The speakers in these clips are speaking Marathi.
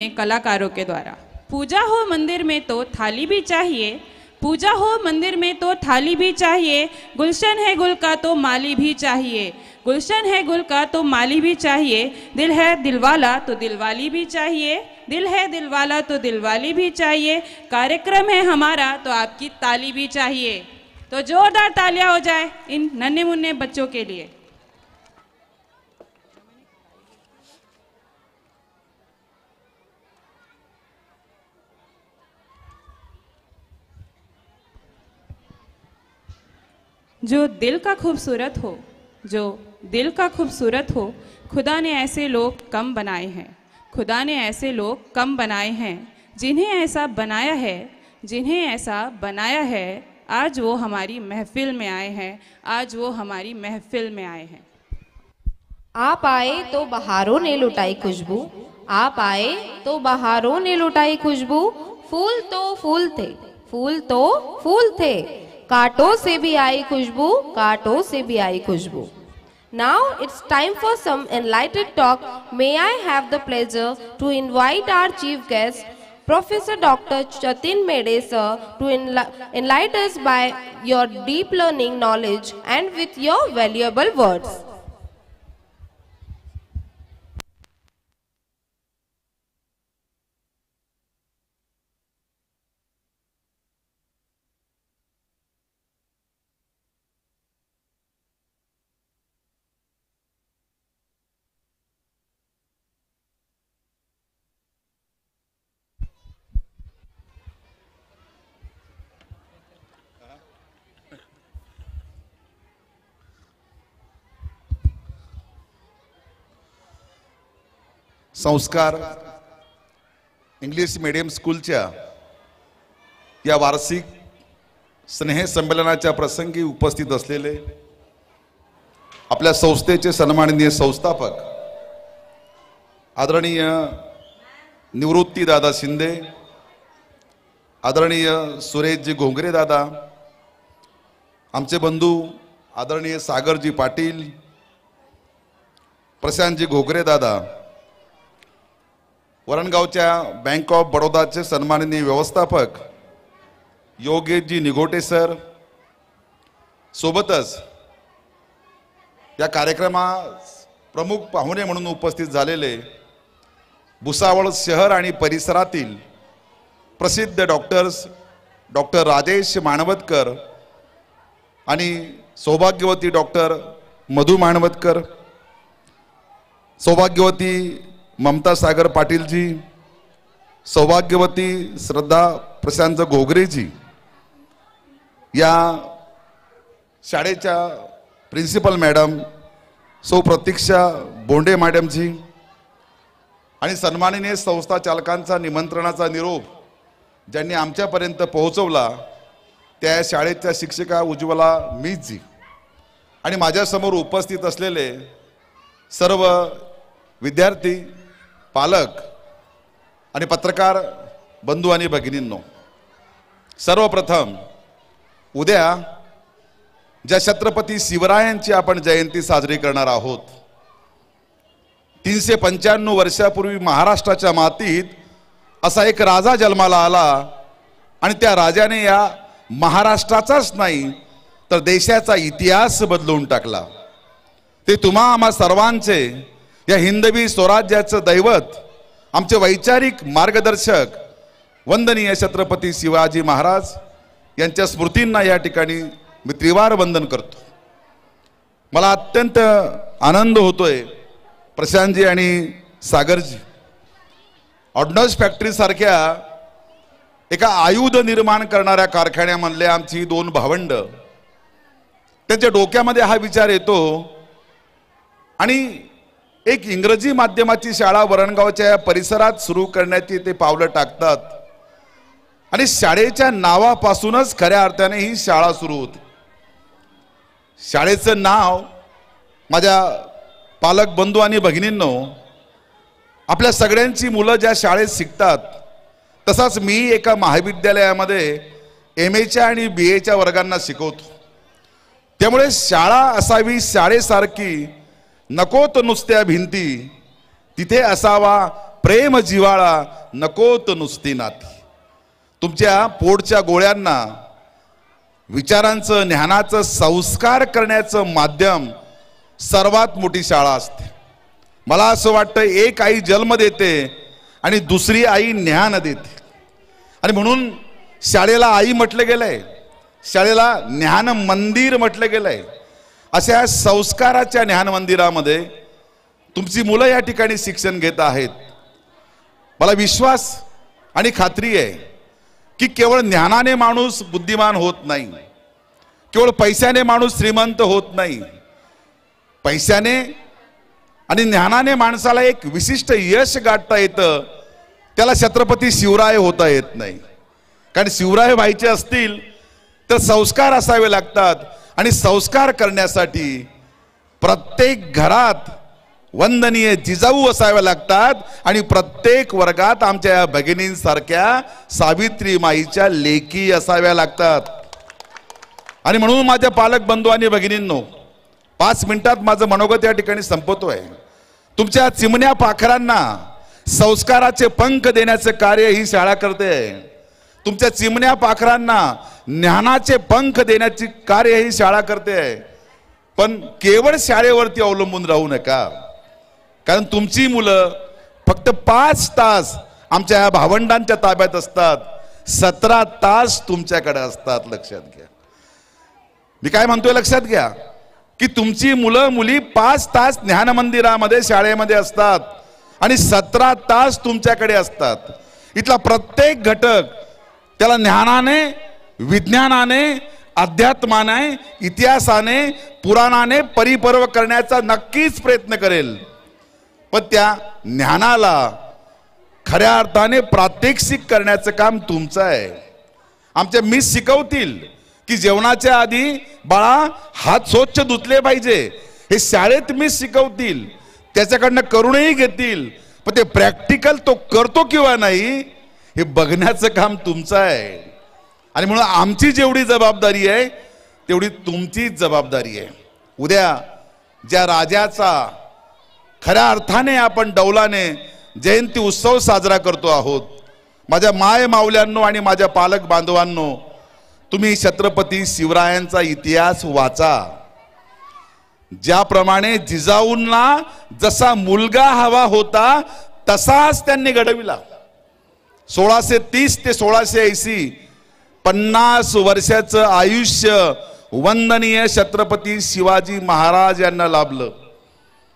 कलाकारों के द्वारा। पूजा हो मंदिर में तो थाली भी चाहिए, पूजा हो मंदिर में तो थाली भी चाहिए, गुलशन है गुल का तो माली भी चाहिए, गुलशन है गुल का तो माली भी चाहिए, दिल है दिलवाला तो दिलवाली भी चाहिए, दिल है दिलवाला तो दिलवाली भी चाहिए, कार्यक्रम है हमारा तो आपकी ताली भी चाहिए। तो जोरदार तालियां हो जाए इन नन्हे मुन्ने बच्चों के लिए। जो दिल का खूबसूरत हो, जो दिल का खूबसूरत हो, खुदा ने ऐसे लोग कम बनाए हैं, खुदा ने ऐसे लोग कम बनाए हैं, जिन्हें ऐसा बनाया है, जिन्हें ऐसा बनाया है, आज वो हमारी महफिल में आए हैं, आज वो हमारी महफिल में आए हैं। आप आए तो बहारों ने लुटाई खुशबू, आप आए तो बहारों ने लुटाई खुशबू, फूल तो फूल थे, फूल तो फूल थे, कांटों से भी आई खुशबू, कांटों से भी आई Khushboo. Now it's time for some enlightened talk. May I have the pleasure to invite our chief guest, Professor Dr. Jatin Mede sir, to enlighten us by your deep learning knowledge and with your valuable words. संस्कार इंग्लिश मीडियम स्कूलच्या या वार्षिक स्नेह संमेलनाच्या प्रसंगी उपस्थित असलेले आपल्या संस्थेचे सन्माननीय संस्थापक आदरणीय निवृत्ती दादा शिंदे, आदरणीय सुरेशजी घोंगरे दादा, आमचे बंधू आदरणीय सागरजी पाटील, प्रशांतजी घोगरे दादा, वरणगावच्या बँक ऑफ बडोदाचे सन्माननीय व्यवस्थापक योगेशजी निघोटे सर, सोबतच या कार्यक्रमात प्रमुख पाहुणे म्हणून उपस्थित झालेले भुसावळ शहर आणि परिसरातील प्रसिद्ध डॉक्टर्स डॉक्टर राजेश माणवतकर आणि सौभाग्यवती डॉक्टर मधु माणवतकर, सौभाग्यवती ममता सागर पाटील जी, सौभाग्यवती श्रद्धा प्रशांत घोगरे जी, या शाळेच्या प्रिन्सिपल मॅडम सौ प्रतीक्षा बोंडे मॅडम जी आणि सन्माननीय संस्था चालकांचा निमंत्रणाचा निरोप ज्यांनी आमच्यापर्यंत पोहोचवला त्या शाळेच्या शिक्षिका उज्ज्वला मीच जी आणि माझ्यासमोर उपस्थित असलेले सर्व विद्यार्थी, पालक आणि पत्रकार बंधू आणि भगिनींनो, सर्वप्रथम उद्या ज्या छत्रपती शिवरायांची आपण जयंती साजरी करणार आहोत, 395 वर्षापूर्वी महाराष्ट्राच्या मातीत असा एक राजा जन्माला आला आणि त्या राजाने या महाराष्ट्राचाच नाही तर देशाचा इतिहास बदलून टाकला। ते तुम्हा आम्हा सर्वांचे या हिंदवी स्वराज्याचं दैवत, आमचे वैचारिक मार्गदर्शक वंदनीय छत्रपती शिवाजी महाराज यांच्या स्मृतींना या ठिकाणी मी त्रिवार वंदन करतो। मला अत्यंत आनंद होतोय प्रशांतजी आणि सागरजी, ऑर्डनन्स फॅक्टरी सारख्या एका आयुध निर्माण करणाऱ्या कारखान्यामधले आमची दोन भावंड, त्यांच्या डोक्यामध्ये हा विचार येतो आणि एक इंग्रजी माध्यमाची शाळा वरणगावच्या परिसरात सुरू करण्याची ते पावलं टाकतात आणि शाळेच्या नावापासूनच खऱ्या अर्थाने ही शाळा सुरू होते। शाळेचं नाव माझ्या पालक बंधू आणि भगिनींनो, आपल्या सगळ्यांची मुलं ज्या शाळेत शिकतात तसाच मी एका महाविद्यालयामध्ये MAच्या आणि BAच्या वर्गांना शिकवतो। त्यामुळे शाळा असावी शाळेसारखी, नकोत नुसत्या भिंती, तिथे असावा प्रेम जिव्हाळा नकोत नुसती नाती. तुमच्या पोटच्या गोळ्यांना विचारांचं ज्ञानाचं संस्कार करण्याचं माध्यम सर्वात मोठी शाळा असते. मला असं वाटतं एक आई जन्म देते आणि दुसरी आई ज्ञान देते. आणि म्हणून शाळेला आई म्हटलं गेलंय, शाळेला ज्ञान मंदिर म्हटलं गेलंय. अशा संस्काराच्या ज्ञान मंदिरामध्ये तुमची मुलं या ठिकाणी शिक्षण घेत आहेत. मला विश्वास आणि खात्री आहे की केवळ ज्ञानाने माणूस बुद्धिमान होत नाही, केवळ पैशाने माणूस श्रीमंत होत नाही. पैशाने आणि ज्ञानाने माणसाला एक विशिष्ट यश गाठता येतं, त्याला छत्रपती शिवराय होता येत नाही. कारण शिवराय व्हायचे असतील तर संस्कार असावे लागतात आणि संस्कार करण्यासाठी प्रत्येक घरात वंदनीय जिजाऊ असाव्या लागतात आणि प्रत्येक वर्गात आमच्या या भगिनींसारख्या सावित्रीमाईच्या लेकी असाव्या लागतात. आणि म्हणून माझ्या पालक बंधू आणि भगिनींनो, 5 मिनिटात माझं मनोगत या ठिकाणी संपवतोय. तुमच्या चिमण्या पाखरांना संस्काराचे पंख देण्याचे कार्य ही शाळा करते. तुमच्या चिमण्या पाखरांना ज्ञानाचे पंख देण्याचे कार्य ही शाळा करते. पण केवळ शाळेवरती अवलंबून राहू नका, कारण तुमची मुलं फक्त 5 तास आमच्या या भावंडांच्या ताब्यात असतात, 17 तास तुमच्याकडे असतात. लक्षात घ्या, मी काय म्हणतोय लक्षात घ्या की तुमची मुलं मुली 5 तास ज्ञान मंदिरामध्ये शाळेमध्ये असतात आणि 17 तास तुमच्याकडे असतात. इथला प्रत्येक घटक त्याला ज्ञानाने, विज्ञानाने, अध्यात्माने, इतिहासाने, पुराणाने परिपर्व करण्याचा नक्कीच प्रयत्न करेल. पण त्या ज्ञानाला खऱ्या अर्थाने प्रात्यक्षिक करण्याचं काम तुमचं आहे. आमच्या मिस शिकवतील की जेवणाच्या आधी बाळा हात स्वच्छ धुतले पाहिजे, हे शाळेत मिस शिकवतील, त्याच्याकडनं करूनही घेतील. पण ते प्रॅक्टिकल तो करतो किंवा नाही हे बघण्याचं काम तुमचं आहे. आणि म्हणून आमची जेवढी जबाबदारी आहे तेवढी तुमचीच जबाबदारी आहे. उद्या ज्या राजाचा खऱ्या अर्थाने आपण डौलाने जयंती उत्सव साजरा करतो आहोत, माझ्या माय माऊल्यांनो आणि माझ्या पालक बांधवांनो, तुम्ही छत्रपती शिवरायांचा इतिहास वाचा. ज्याप्रमाणे जिजाऊंना जसा मुलगा हवा होता तसाच त्यांनी घडविला. 1630 ते 1680 50 वर्षाचं आयुष्य वंदनीय छत्रपती शिवाजी महाराज यांना लाभलं.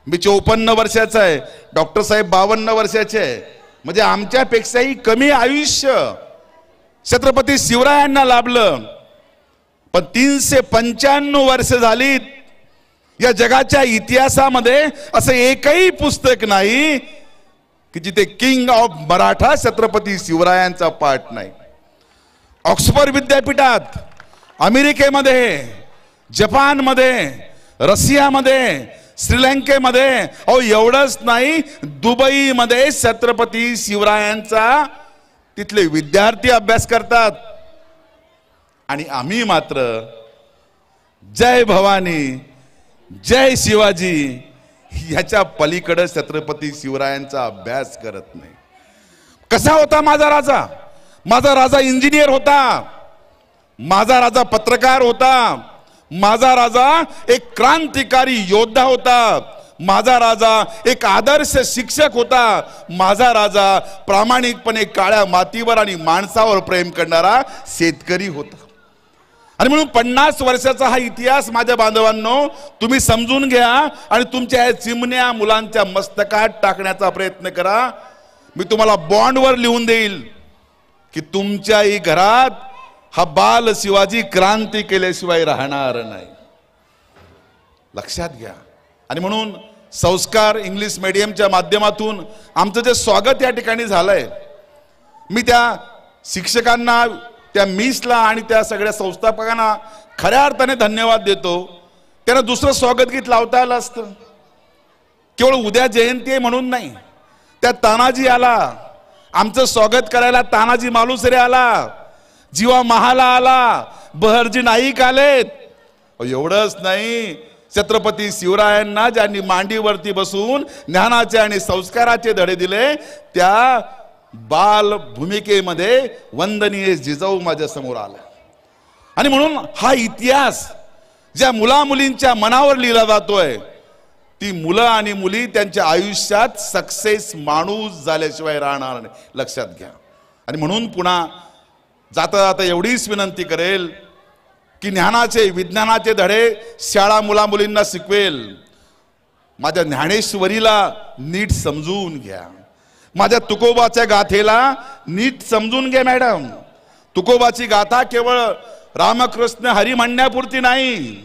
मी 54 वर्षाचा आहे, डॉक्टर साहेब 52 वर्षाचे आहे, म्हणजे आमच्यापेक्षाही कमी आयुष्य छत्रपती शिवरायांना लाभलं. पण 395 वर्ष झालीत. या जगाच्या इतिहासामध्ये असं एकही पुस्तक नाही की जिथे किंग ऑफ मराठा छत्रपती शिवरायांचा पाठ नाही. ऑक्सफर्ड विद्यापीठात, अमेरिकेमध्ये, जपानमध्ये, रशियामध्ये, श्रीलंकेमध्ये, अहो एवढंच नाही, दुबईमध्ये छत्रपती शिवरायांचा तिथले विद्यार्थी अभ्यास करतात. आणि आम्ही मात्र जय भवानी, जय शिवाजी ह्याच्या पलीकडे छत्रपती शिवरायांचा अभ्यास करत नाही. कसा होता माझा राजा? माझा राजा इंजिनियर होता, माझा राजा पत्रकार होता, माझा राजा एक क्रांतिकारी योद्धा होता, माझा राजा एक आदर्श शिक्षक होता, माझा राजा प्रामाणिकपणे काळ्या मातीवर आणि माणसावर प्रेम करणारा शेतकरी होता. आणि म्हणून 50 वर्षाचा हा इतिहास माझ्या बांधवांनो तुम्ही समजून घ्या आणि तुमच्या चिमण्या मुलांच्या मस्तकात टाकण्याचा प्रयत्न करा. मी तुम्हाला बॉन्डवर लिहून देईल की तुमच्याही घरात हा बाल शिवाजी क्रांती केल्याशिवाय राहणार नाही. लक्षात घ्या. आणि म्हणून संस्कार इंग्लिश मीडियमच्या माध्यमातून आमचं जे स्वागत या ठिकाणी झालंय, मी त्या शिक्षकांना, त्या मिसला आणि त्या सगळ्या संस्थापकांना खऱ्या अर्थाने धन्यवाद देतो. त्यांना दुसरं स्वागत गीत लावता आलं असतं. केवळ उद्या जयंती आहे म्हणून नाही, त्या तानाजी आला, आमचं स्वागत करायला तानाजी मालुसरे आला, जीवा महाला आला, बहरजी नाईक आलेत. एवढंच नाही, छत्रपती शिवरायांना ज्यांनी मांडीवरती बसून ज्ञानाचे आणि संस्काराचे धडे दिले, त्या बाल भूमिकेमध्ये वंदनीय जिजाऊ माझ्या समोर आला. आणि म्हणून हा इतिहास ज्या मुला मुलींच्या मनावर लिहिला जातोय, ती मुलं आणि मुली त्यांच्या आयुष्यात सक्सेस माणूस झाल्याशिवाय राहणार नाही, लक्षात घ्या. आणि म्हणून पुन्हा जाता जाता एवढीच विनंती करेल की ज्ञानाचे विज्ञानाचे धडे शाळा मुला मुलींना शिकवेल. माझ्या ज्ञानेश्वरीला नीट समजून घ्या, माझ्या तुकोबाच्या गाथेला नीट समजून घ्या. मॅडम, तुकोबाची गाथा केवळ रामकृष्ण हरी म्हणण्यापुरती नाही.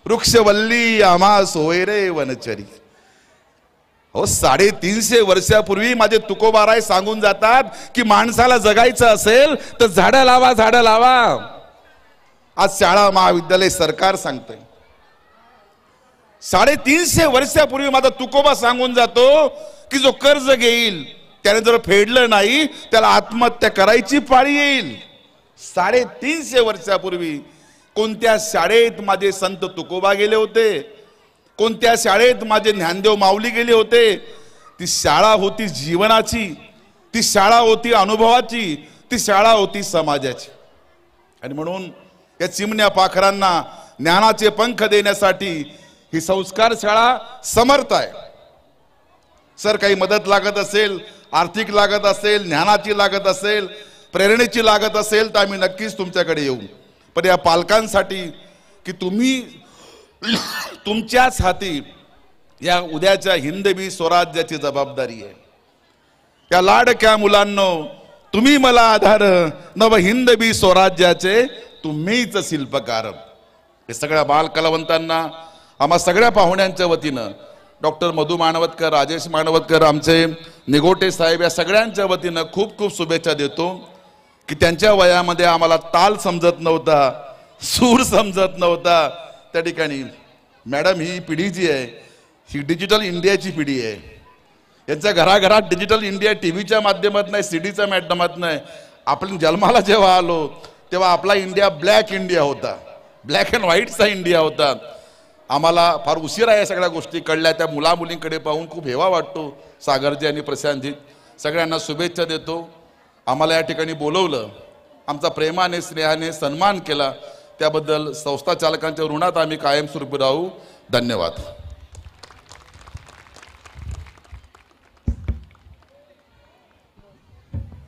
वृक्षवल्ली आम्हा सोयरे वनचरी. हो, 350 वर्षापूर्वी माझे तुकोबाराय सांगून जातात की माणसाला जगायचं असेल तर झाडं लावा, झाडं लावा. आज शाळा महाविद्यालय सरकार सांगतंय. 350 वर्षापूर्वी माझा तुकोबा सांगून जातो की जो कर्ज घेईल त्याने जर फेडलं नाही त्याला आत्महत्या करायची पाळी येईल. 350 वर्षापूर्वी कोणत्या शाळेत माझे संत तुकोबा गेले होते, कोणत्या शाळेत माझे ज्ञानदेव माऊली गेले होते? ती शाळा होती जीवनाची, ती शाळा होती अनुभवाची, ती शाळा होती समाजाची. आणि म्हणून या चिमण्या पाखरांना ज्ञानाचे पंख देण्यासाठी ही संस्कार शाळा समर्थ आहे. सर, काही मदत लागत असेल, आर्थिक लागत असेल, ज्ञानाची लागत असेल, प्रेरणेची लागत असेल तर आम्ही नक्कीच तुमच्याकडे येऊ. पण या पालकांसाठी की तुम्ही तुमच्याच हाती या उद्याच्या हिंदवी स्वराज्याची जबाबदारी आहे. या लाडक्या मुलांनो, तुम्ही मला आधार, नव हिंदवी स्वराज्याचे तुम्हीच शिल्पकार. हे सगळ्या बाल कलावंतांना आम्हा सगळ्या पाहुण्यांच्या वतीनं, डॉक्टर मधु मानवतकर, राजेश मानवतकर, आमचे निगोटे साहेब, या सगळ्यांच्या वतीनं खूप खूप शुभेच्छा देतो की त्यांच्या वयामध्ये आम्हाला ताल समजत नव्हता, सूर समजत नव्हता. त्या ठिकाणी मॅडम, ही पिढी जी आहे ही डिजिटल इंडियाची पिढी आहे. यांच्या घराघरात डिजिटल इंडिया टीव्हीच्या माध्यमात नाही, सीडीच्या माध्यमात नाही. आपण जन्माला जेव्हा आलो तेव्हा आपला इंडिया ब्लॅक इंडिया होता, ब्लॅक अँड व्हाईटचा इंडिया होता. आम्हाला फार उशिरा या सगळ्या गोष्टी कळल्या. त्या मुला मुलींकडे पाहून खूप हेवा वाटतो. सागरजी आणि प्रशांतजी, सगळ्यांना शुभेच्छा देतो. आम्हाला या ठिकाणी बोलवलं, आमचा प्रेमाने स्नेहाने सन्मान केला, त्याबद्दल संस्था चालकांच्या ऋणात आम्ही कायमस्वरूपी राहू. धन्यवाद.